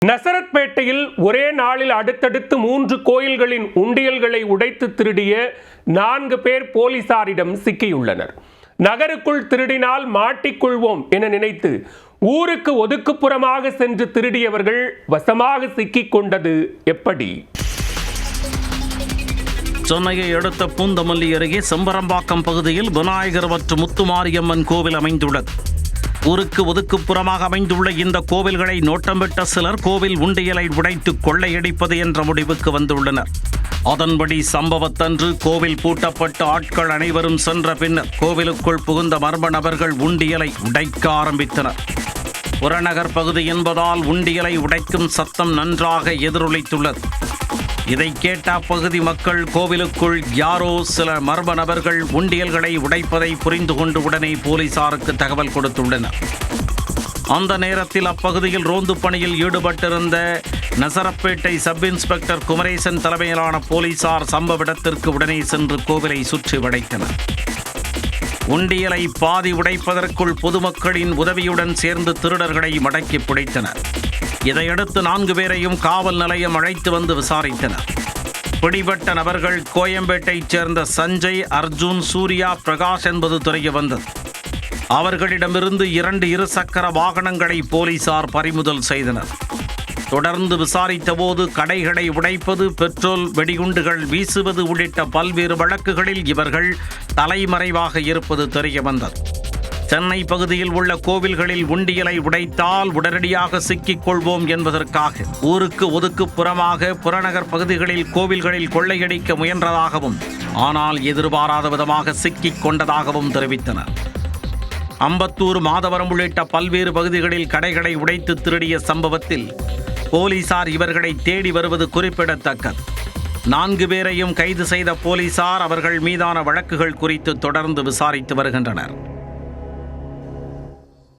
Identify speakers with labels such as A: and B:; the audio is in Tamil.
A: நசரத்பேட்டையில் ஒரே நாளில் அடுத்தடுத்து 3 கோயில்களின் உண்டியல்களை உடைத்து திருடிய 4 பேர் போலீசாரிடம் சிக்கியுள்ளனர். நகருக்குள் திருடினால் மாட்டிக்கொள்வோம் என நினைத்து ஊருக்கு ஒதுக்குப்புறமாக சென்று திருடியவர்கள் வசமாக சிக்கிக் கொண்டது எப்படி?
B: சென்னையை அடுத்த பூந்தமல்லி அருகே செம்பரம்பாக்கம் பகுதியில் விநாயகர் மற்றும் முத்துமாரியம்மன் கோவில் அமைந்துள்ளது. ஊருக்கு ஒதுக்குப்புறமாக அமைந்துள்ள இந்த கோவில்களை நோட்டமிட்ட சிலர் கோவில் உண்டியலை உடைத்து கொள்ளையடிப்பது என்ற முடிவுக்கு வந்துள்ளனர். அதன்படி சம்பவத்தன்று கோவில் பூட்டப்பட்ட ஆட்கள் அனைவரும் சென்ற பின்னர் கோவிலுக்குள் புகுந்த மர்ம நபர்கள் உண்டியலை உடைக்க ஆரம்பித்தனர். புறநகர் பகுதி என்பதால் உண்டியலை உடைக்கும் சத்தம் நன்றாக எதிரொலித்துள்ளது. இதை கேட்ட அப்பகுதி மக்கள் கோவிலுக்குள் யாரோ சில மர்ம நபர்கள் உண்டியல்களை உடைப்பதை புரிந்து கொண்டு உடனே போலீசாருக்கு தகவல் கொடுத்துள்ளனர். அந்த நேரத்தில் அப்பகுதியில் ரோந்து பணியில் ஈடுபட்டிருந்த நசரப்பேட்டை சப் இன்ஸ்பெக்டர் குமரேசன் தலைமையிலான போலீசார் சம்பவ இடத்திற்கு உடனே சென்று கோவிலை சுற்றி வளைத்தனர். உண்டியலை பாதி உடைப்பதற்குள் பொதுமக்களின் உதவியுடன் சேர்ந்து திருடர்களை மடக்கி பிடித்தனர். இதையடுத்து 4 பேரையும் காவல் நிலையம் அழைத்து வந்து விசாரித்தனர். பிடிபட்ட நபர்கள் கோயம்பேட்டைச் சேர்ந்த சஞ்சய், அர்ஜுன், சூர்யா, பிரகாஷ் என்பது தெரிய வந்தது. அவர்களிடமிருந்து 2 இருசக்கர வாகனங்களை போலீசார் பறிமுதல் செய்தனர். தொடர்ந்து விசாரித்த போது கடைகளை உடைப்பது, பெட்ரோல், வெடிகுண்டுகள் வீசுவது உள்ளிட்ட பல்வேறு வழக்குகளில் இவர்கள் தலைமறைவாக இருப்பது தெரிய வந்தது. சென்னை பகுதியில் உள்ள கோவில்களில் உண்டியலை உடைத்தால் உடனடியாக சிக்கிக் கொள்வோம் என்பதற்காக ஊருக்கு ஒதுக்குப்புறமாக புறநகர் பகுதிகளில் கோவில்களில் கொள்ளையடிக்க முயன்றதாகவும் ஆனால் எதிர்பாராத விதமாக சிக்கிக் கொண்டதாகவும் தெரிவித்தனர். அம்பத்தூர், மாதவரம் உள்ளிட்ட பல்வேறு பகுதிகளில் கடைகளை உடைத்து திருடிய சம்பவத்தில் போலீசார் இவர்களை தேடி வருவது குறிப்பிடத்தக்கது. 4 பேரையும் கைது செய்த போலீசார் அவர்கள் மீதான வழக்குகள் குறித்து தொடர்ந்து விசாரித்து வருகின்றனர்.